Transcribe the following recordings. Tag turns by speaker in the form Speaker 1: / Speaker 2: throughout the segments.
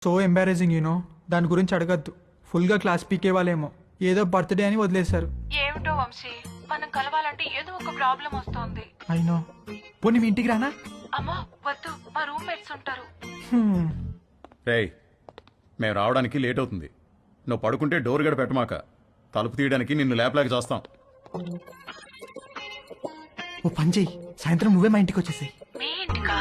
Speaker 1: So embracing you know. దాని గురించి అడగద్దు. ఫుల్గా క్లాస్ పీకే వాళ్ళేమో ఏదో బర్త్డే అని వదిలేశారు.
Speaker 2: ఏమిటో వంశీ, మనం కలవాలంటే ఏదో ఒక ప్రాబ్లం వస్తోంది.
Speaker 1: అయినో. పోనీ మీ ఇంటికి రానా?
Speaker 2: అమ్మా వద్దు, మా రూమ్మేట్స్ ఉంటారు.
Speaker 3: రేయ్, మేము రావడానికి లేట్ అవుతుంది. నువ్వు పడుకుంటే డోర్ గడ పెట్టమాక. తలుపు తీయడానికి నిన్ను లేపలేక చేస్తాం.
Speaker 1: ఓ పని చెయ్యి, సాయంత్రం నువ్వే మా ఇంటికి వచ్చేసాయి.
Speaker 2: మీ ఇంటికా?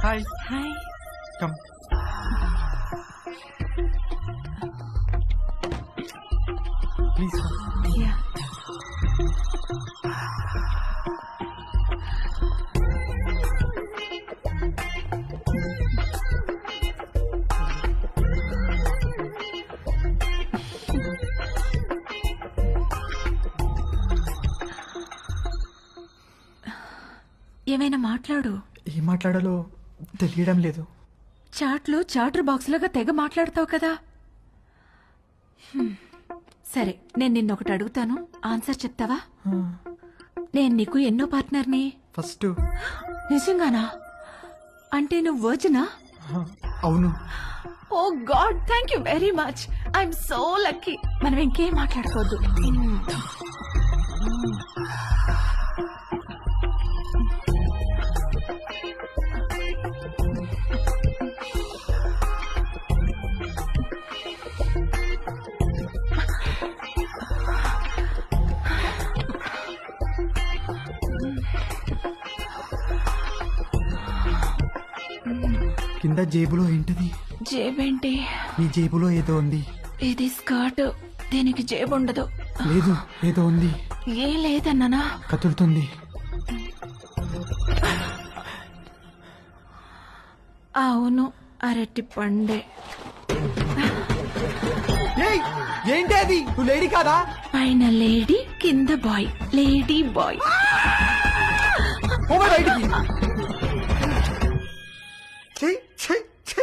Speaker 1: Hi.
Speaker 2: Hi.
Speaker 1: Come. Please.
Speaker 2: Yeah. ఏమైనా మాట్లాడు.
Speaker 1: ఏం మాట్లాడాలో తెలియడం లేదు.
Speaker 2: చాట్లో చాటర్ బాక్స్ లాగా తెగ మాట్లాడతావు కదా. సరే, నేను నిన్నొకటి అడుగుతాను, ఆన్సర్ చెప్తావా? నేను నీకు ఎన్నో పార్ట్నర్ని?
Speaker 1: ఫస్ట్.
Speaker 2: నిజంగానా? అంటే నువ్వు వర్జినా?
Speaker 1: అవును.
Speaker 2: Oh god, thank you very much. I'm so lucky. మనం ఇంకేం మాట్లాడుకోవద్దు.
Speaker 1: కింద జేబులో ఏంటది?
Speaker 2: జేబేంటి?
Speaker 1: నీ జేబులో ఏదో ఉంది.
Speaker 2: ఇది స్కర్ట్, దీనికి జేబు ఉండదు.
Speaker 1: లేదు, ఏదో ఉంది.
Speaker 2: ఏ లేదన్నానా?
Speaker 1: కదులుతుంది.
Speaker 2: అవును, అరటి పండే.
Speaker 1: ఏయ్, ఏంటి అది? నువ్వు లేడీ కాదా?
Speaker 2: పైన లేడీ, కింద బాయ్. Lady bye.
Speaker 1: పోవా బయటికి. ఛీ, ఛీ, ఛీ.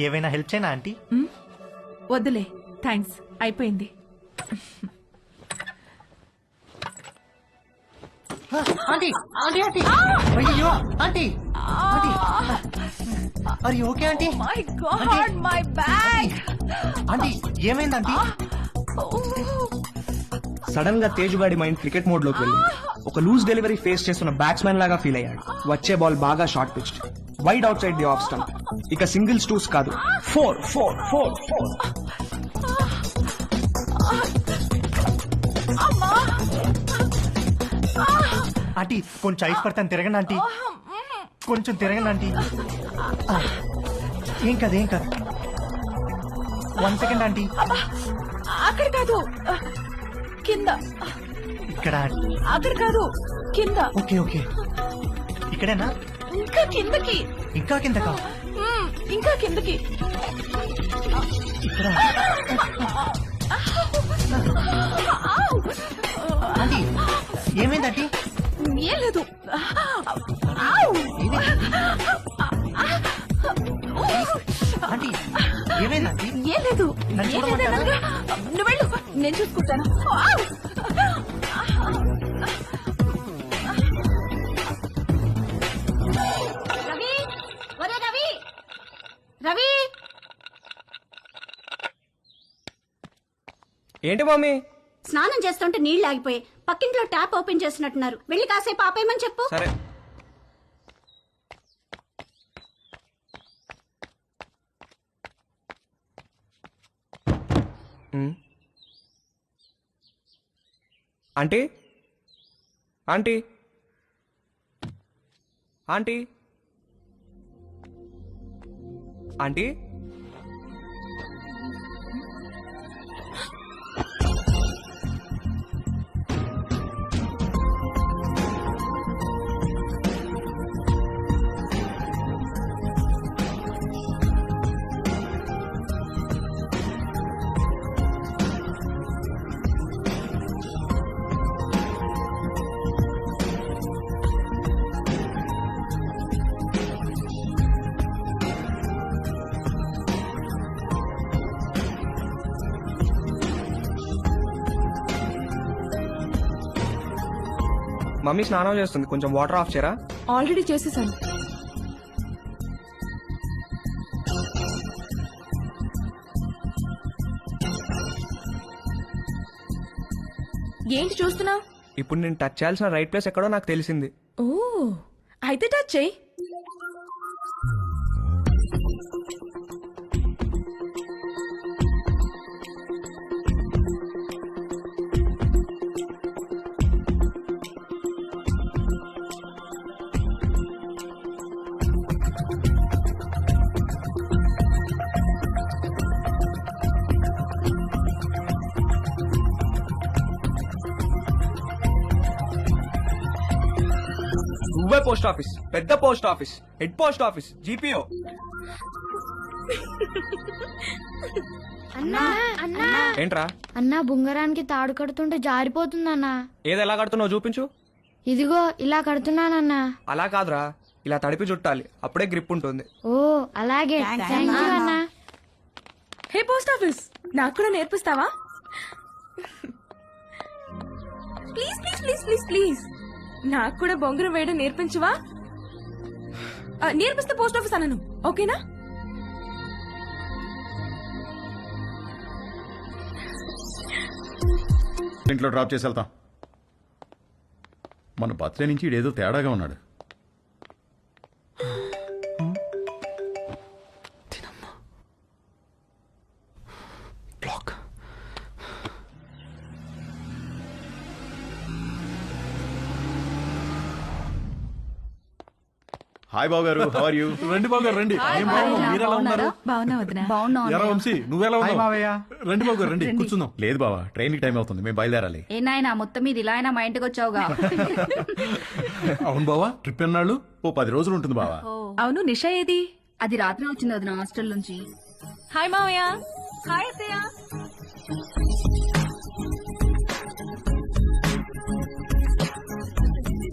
Speaker 4: ఏవైనా హెల్ప్ చేయనా ఆంటీ?
Speaker 2: వద్దులే, థ్యాంక్స్, అయిపోయింది.
Speaker 4: ఆంటీ ఆంటీ ఆంటీ అయ్యో ఆంటీ ఆంటీ అరే okay aunty?
Speaker 2: My God, my bag.
Speaker 4: Aunty ఏమైంది ఆంటీ? సడన్ గా తేజుగాడి మైండ్ క్రికెట్ మోడ్ లోకి వెళ్ళింది. ఒక లూజ్ డెలివరీ ఫేస్ చేస్తున్న బ్యాట్స్మెన్ లాగా ఫీల్ అయ్యాడు. వచ్చే బాల్ బాగా short pitched, wide out side the off stump. ఇక సింగిల్స్ టూస్ కాదు, 4 4 4 4. ఆంటీ కొంచెం ఐస్ పడతాను, తిరగండి ఆంటీ. కొంచెం తిరగండి ఆంటీ. ఏం కాదు ఏం కాదు. 1 సెకండ్ ఆంటీ.
Speaker 2: అక్కడ కాదు, కింద.
Speaker 4: ఇక్కడ
Speaker 2: అక్కడ కాదు, కింద.
Speaker 4: ఓకే ఓకే, ఇక్కడేనా?
Speaker 2: ఇంకా కిందకి.
Speaker 4: ఇంకా కింద కాదు,
Speaker 2: ఇంకా కిందకి.
Speaker 4: ఇక్కడ. ఆంటీ ఏమైంది ఆంటీ?
Speaker 2: ఏం లేదు.
Speaker 4: ఆంటీ ఏమైంది ఆంటీ?
Speaker 2: ఏం లేదు.
Speaker 4: నన్ను
Speaker 2: ఏం
Speaker 4: చూడమంటారా?
Speaker 2: లేదనగా. నువ్వు వెళ్ళు, నేను చూసుకుంటాను.
Speaker 5: రవి, ఒరే రవి, రవి.
Speaker 6: ఏంటి మమ్మీ?
Speaker 5: స్నానం చేస్తుంటే నీళ్లు ఆగిపోయి పక్కింట్లో ట్యాప్ ఓపెన్ చేసినట్టున్నారు. వెళ్ళి కాసేపు ఆపేయమని చెప్పు.
Speaker 6: సరే. Aunty aunty aunty aunty mummy స్నానం చేస్తుంది, కొంచెం వాటర్ ఆఫ్ చేయరా?
Speaker 2: ఆల్రెడీ చేసేసాను. ఏంటి చూస్తున్నావు?
Speaker 6: ఇప్పుడు నేను టచ్ చేయాల్సిన రైట్ ప్లేస్ ఎక్కడో నాకు తెలిసింది.
Speaker 2: ఓ అయితే టచ్ చెయ్యి.
Speaker 6: నువ్వే పోస్ట్ ఆఫీస్, పెద్ద post office, head post office, GPO.
Speaker 7: అన్నా అన్నా
Speaker 6: ఏంట్రా?
Speaker 7: అన్నా బుంగరానికి తాడు కడుతుంటే జారిపోతుందన్నా.
Speaker 6: ఏది ఎలా కడుతున్నావు చూపించు.
Speaker 7: ఇదిగో ఇలా కడుతున్నానన్నా.
Speaker 6: అలా కాదురా, ఇలా తడిపి చుట్టాలి, అప్పుడే గ్రిప్ ఉంటుంది.
Speaker 7: ఓ అలాగే థ్యాంక్ యూ అన్నా.
Speaker 2: హే పోస్ట్ ఆఫీస్, నాకు కూడా నేర్పిస్తావా? Please please please please please నాకు కూడా బొంగరం వేయడం నేర్పించవా? నేర్పిస్తే పోస్ట్ ఆఫీస్ అన్నాను, ఓకేనా?
Speaker 3: ఇంట్లో డ్రాప్ చేసి వెళ్తాం. మన బర్త్డే నుంచి ఈడేదో తేడాగా ఉన్నాడు. హాయ్ బాబు గారు, హౌ ఆర్ యూ?
Speaker 8: రండి బాబు గారు రండి. ఏం బాబు, మీరు ఎలా ఉన్నారు?
Speaker 2: బాగున్నా వదినా.
Speaker 8: ఎరా వంశీ, నువ్వెలా
Speaker 1: హాయ్
Speaker 8: ఉన్నావు?
Speaker 1: మావయ్య.
Speaker 8: రండి బాబు గారు రండి, కూర్చుందాం.
Speaker 3: లేదు బావా, ట్రైన్ కి టైం అవుతుంది, మేము బయలుదేరాలి.
Speaker 9: ఏ నాయనా మొత్తం మీద ఇలా అయినా మా ఇంటికి వచ్చావుగా.
Speaker 8: అవును బావా, ట్రిప్ ఎన్నాళ్ళు?
Speaker 3: ఓ 10 రోజులు ఉంటుంది బావా.
Speaker 2: అవును నిషా ఏది?
Speaker 9: అది రాత్రి వచ్చింది వదిన హాస్టల్ నుంచి.
Speaker 2: హాయ్ మావయ్య. హాయ్ అత్తయ్య.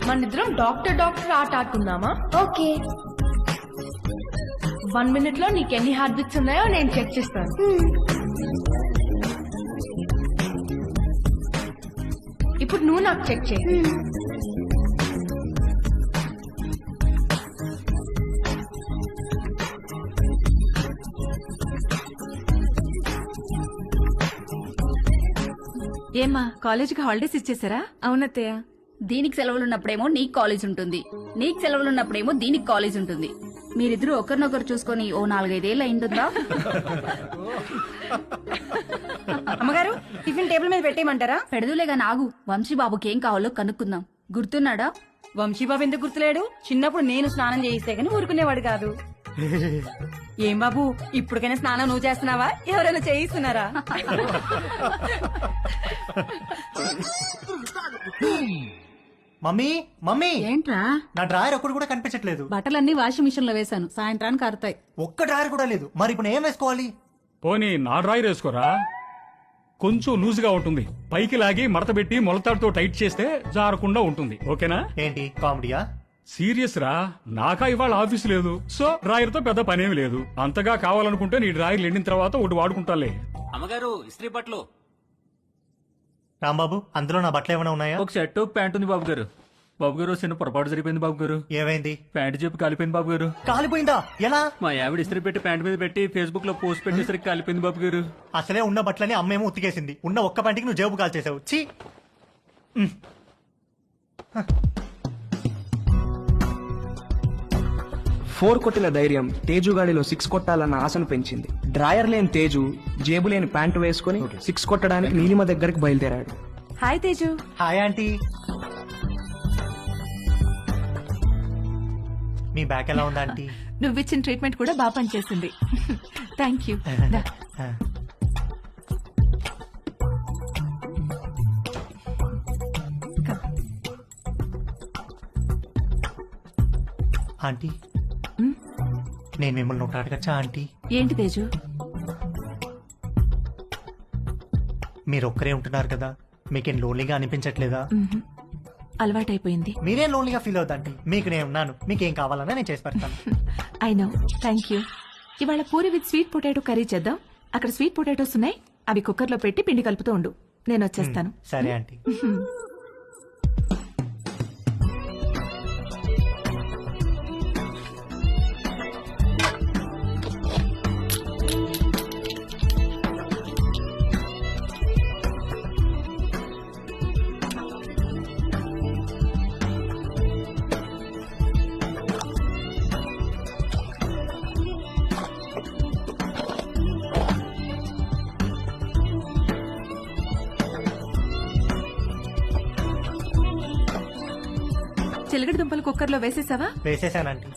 Speaker 10: మనిద్దరం డాక్టర్ ఆట ఆడుకుందామా?
Speaker 7: ఓకే
Speaker 10: 1 minute లో నీకు ఎన్ని హార్ట్ బీట్స్ ఉన్నాయో నేను చెక్ చేస్తాను. ఇప్పుడు నువ్వు నాకు చెక్ చేయి.
Speaker 2: ఏమ్మా కాలేజీకి హాలిడేస్ ఇచ్చేసారా? అవునత్తయ్య.
Speaker 9: దీనికి సెలవులున్నప్పుడేమో నీకు కాలేజ్ ఉంటుంది, నీకు సెలవులున్నప్పుడేమో దీనికి కాలేజ్ ఉంటుంది. మీరిద్దరూ ఒకరినొకరు చూసుకొని ఓ 4-5 ఏళ్ళు అయింటుందా?
Speaker 10: అమ్మగారు టిఫిన్ టేబుల్ మీద పెట్టేయమంటారా?
Speaker 9: పెడదులేగా నాగు, వంశీబాబుకి ఏం కావాలో కనుక్కుందాం. గుర్తున్నాడా?
Speaker 10: వంశీబాబు ఎందుకు గుర్తులేడు? చిన్నప్పుడు నేను స్నానం చేయిస్తే గానీ ఊరుకునేవాడు కాదు. ఏం బాబు, ఇప్పటికైనా స్నానం నువ్వు చేస్తున్నావా, ఎవరైనా చేయిస్తున్నారా?
Speaker 11: మమ్మీ మమ్మీ,
Speaker 9: ఏంట్రా?
Speaker 11: నా డ్రాయర్ ఒక్కడు కూడా కనిపించట్లేదు.
Speaker 9: బట్టలన్నీ వాషింగ్ మిషన్ లో వేశాను, సాయంత్రానికి ఆరుతాయి.
Speaker 11: ఒక్క డ్రాయర్ కూడా లేదు. మరి ఇప్పుడు ఏం వేసుకోవాలి?
Speaker 8: పోనీ నా డ్రాయర్ వేసుకోరా, కొంచెం లూజ్ గా ఉంటుంది. పైకి లాగి మడత పెట్టి మొలతాడుతో టైట్ చేస్తే జారకుండా ఉంటుంది. ఓకేనా?
Speaker 11: ఏంటి కామెడీయా?
Speaker 8: సీరియస్ రా, నాకా ఇవాళ ఆఫీస్ లేదు, సో డ్రాయర్ తో పెద్ద పనేమి లేదు. అంతగా కావాలనుకుంటే నీ డ్రాయర్ ఎండిన తర్వాత ఒకటి వాడుకుంటాలే.
Speaker 12: అమ్మగారు ఇస్త్రీ బట్టలు.
Speaker 11: రాంబాబు, అందులో నా బట్టలు ఏమైనా ఉన్నాయా?
Speaker 12: ఒక షర్టు ప్యాంట్ ఉంది బాబు గారు. బాబు గారు చిన్న పొరపాటు జరిగిపోయింది బాబు గారు.
Speaker 11: ఏమైంది?
Speaker 12: ప్యాంట్ చెప్పి కాలిపోయింది బాబు గారు.
Speaker 11: కాలిపోయిందా? ఎలా?
Speaker 12: మా ఆవిడ ఇస్త్రీ పెట్టి ప్యాంట్ మీద పెట్టి ఫేస్బుక్ లో పోస్ట్ పెట్టేసరికి కాలిపోయింది బాబు గారు.
Speaker 11: అసలే ఉన్న బట్టలని అమ్మేమో ఉతికేసింది. ఉన్న ఒక్క పంటికి నువ్వు జేబు కాల్ చేసావు. ఛీ!
Speaker 6: 4 కొట్టిన ధైర్యం తేజు గాడిలో 6 కొట్టాలన్న ఆశను పెంచింది. డ్రాయర్ లేని తేజు జేబు లేని ప్యాంటు వేసుకుని 6 కొట్టడానికి నీలిమ దగ్గరికి బయలుదేరాడు.
Speaker 2: హాయ్ తేజు.
Speaker 11: Hi aunty. మీ బ్యాక్ ఎలా ఉందా ఆంటీ?
Speaker 2: నువ్విచ్చిన ట్రీట్మెంట్ కూడా బాగా పనిచేసింది. Thank you.
Speaker 11: ఆంటీ, నేను మిమ్మల్ని ఒకటి అడగచ్చా ఆంటీ?
Speaker 2: ఏంటి తేజు?
Speaker 11: మీరు ఒక్కరే ఉంటున్నారు కదా, మీకేం లోన్లీగా అనిపించట్లేదా?
Speaker 2: అలవాటైపోయింది.
Speaker 11: మీరేం లోన్లీగా ఫీల్ అవుతాంటీ, మీకు నేను ఉన్నాను. మీకేం కావాలన్నా నేను చేసి పెడతాను.
Speaker 2: I know, thank you. ఇవాళ puri with sweet potato curry చేద్దాం. అక్కడ స్వీట్ పొటాటోస్ ఉన్నాయి, అవి కుక్కర్లో పెట్టి పిండి కలుపుతూ ఉండు, నేను వచ్చేస్తాను.
Speaker 11: సరే ఆంటీ.
Speaker 2: చిలకడ దుంపలు కుక్కర్లో వేసేసావా?
Speaker 11: వేసేసానంటీ.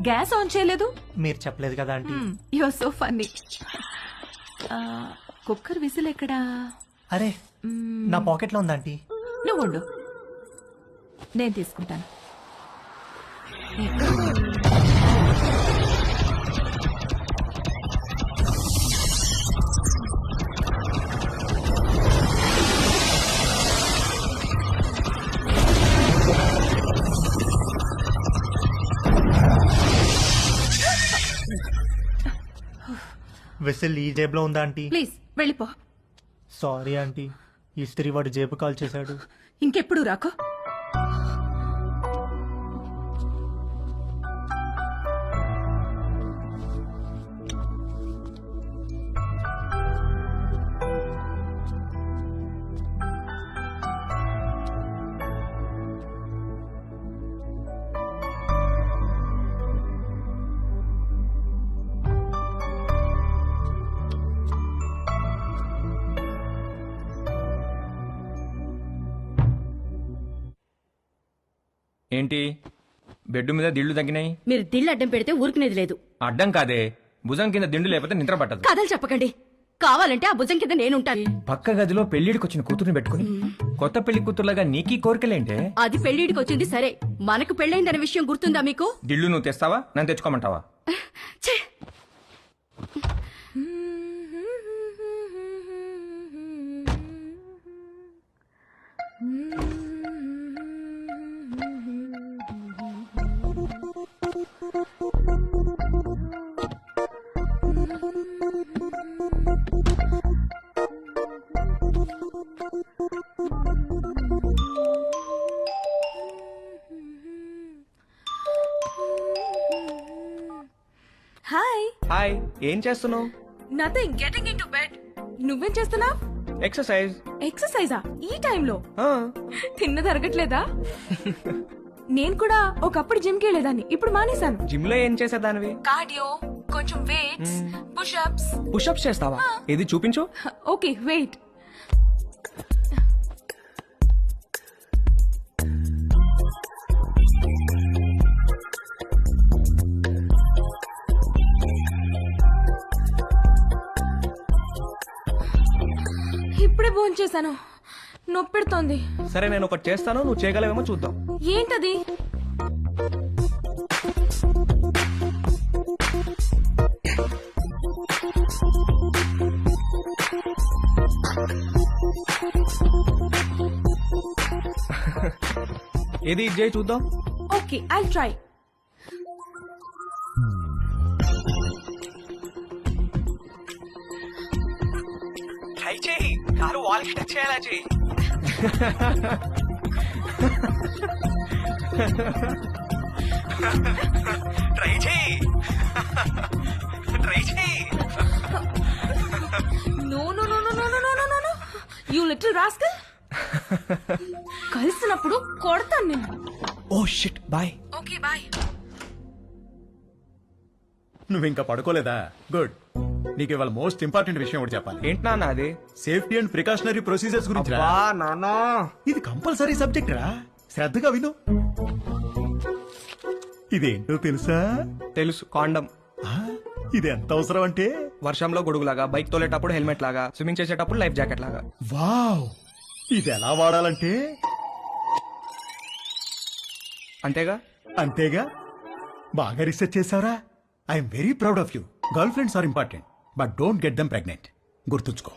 Speaker 2: గ్యాస్ ఆన్ చేయలేదు?
Speaker 11: మీరు చెప్పలేదు కదా aunty.
Speaker 2: You are so funny. Cooker whistle ఎక్కడా?
Speaker 11: అరే నా పాకెట్లో ఉందంటీ.
Speaker 2: నువ్వు ఉండు, నేను తీసుకుంటాను.
Speaker 11: విసిల్ ఈ జేబులో ఉందా ఆంటీ?
Speaker 2: ప్లీజ్ వెళ్ళిపో.
Speaker 11: సారీ ఆంటీ, ఇస్త్రీ వాడు జేబు కాల్ చేశాడు.
Speaker 2: ఇంకెప్పుడు రాకో.
Speaker 6: ఏంటి బెడ్ మీద దిళ్లు తగ్గినాయి?
Speaker 5: మీరు దిళ్ళు అడ్డం పెడితే ఊరుకునేది లేదు.
Speaker 6: అడ్డం కాదే, భుజం కింద దిండు లేకపోతే నిద్ర పట్టదు.
Speaker 5: కథలు చెప్పకండి, కావాలంటే ఆ భుజం కింద నేనుంటాను.
Speaker 6: పక్క గదిలో పెళ్లిడికి వచ్చిన కూతురుని పెట్టుకుని కొత్త పెళ్లి కూతురులాగా నీకీ కోరికలేంటే?
Speaker 5: అది పెళ్లిడికి వచ్చింది సరే, మనకు పెళ్ళైందనే విషయం గుర్తుందా మీకు?
Speaker 6: దిళ్ళు నువ్వు తెస్తావా, నన్ను తెచ్చుకోమంటావా?
Speaker 5: ఛే!
Speaker 2: హాయ్.
Speaker 6: హాయ్, ఏం చేస్తున్నావు?
Speaker 2: Nothing, getting in to bed. నువ్వేం చేస్తున్నావ్?
Speaker 6: ఎక్సర్సైజ్.
Speaker 2: ఎక్సర్సైజా ఈ టైంలో? తిన్నది అరగట్లేదా? నేను కూడా ఒకప్పుడు జిమ్ కి వెళ్ళేదాన్ని, ఇప్పుడు మానేశాను.
Speaker 6: జిమ్ లో ఏం చేసేదానివి?
Speaker 2: కార్డియో, కొంచెం వెయిట్స్, పుషప్స్.
Speaker 6: పుషప్స్ చేస్తావా? ఏది చూపించు.
Speaker 2: Okay wait. ఇప్పుడే భోంచేశాను, నొప్పెడుతోంది.
Speaker 6: సరే నేను ఒకటి చేస్తాను, నువ్వు చేయగలవేమో చూద్దాం.
Speaker 2: ఏంటది?
Speaker 6: ఏది ఇది చేయి చూద్దాం.
Speaker 2: Okay I'll try.
Speaker 6: ట్రై చేయి, కారు వాల్కి టచ్ చేయాలా చేయి. ట్రై చేయి, ట్రై చేయి.
Speaker 2: No no no no no no no no no, you little rascal. కలిసినప్పుడు కొడతాను నేను.
Speaker 6: Oh shit, bye.
Speaker 2: Okay bye.
Speaker 3: నువ్వు ఇంకా పడుకోలేదా? గుడ్. నీకు ఇవాళ మోస్ట్ ఇంపార్టెంట్ విషయం ఒకటి చెప్పాలి.
Speaker 6: ఏంటి నాన్న అది?
Speaker 3: సేఫ్టీ అండ్ ప్రికాషనరీ ప్రొసీజర్స్ గురించి రా.
Speaker 6: నాన్న,
Speaker 3: ఇది కంపల్సరీ సబ్జెక్ట్ రా, శ్రద్ధగా విను. ఇదేంటో తెలుసా?
Speaker 6: తెలుసు, కాండం.
Speaker 3: ఇది ఎంత అవసరం అంటే,
Speaker 6: వర్షంలో గొడుగులాగా, బైక్ తోలేటప్పుడు హెల్మెట్ లాగా, స్విమ్మింగ్ చేసేటప్పుడు లైఫ్ జాకెట్ లాగా.
Speaker 3: వావ్, ఇది ఎలా వాడాలంటే
Speaker 6: అంతేగా?
Speaker 3: అంతేగా. బాగా రీసెర్చ్ చేసావరా? I'm very proud of you. Girlfriends are important, but don't get them pregnant. గుర్తుంచుకో.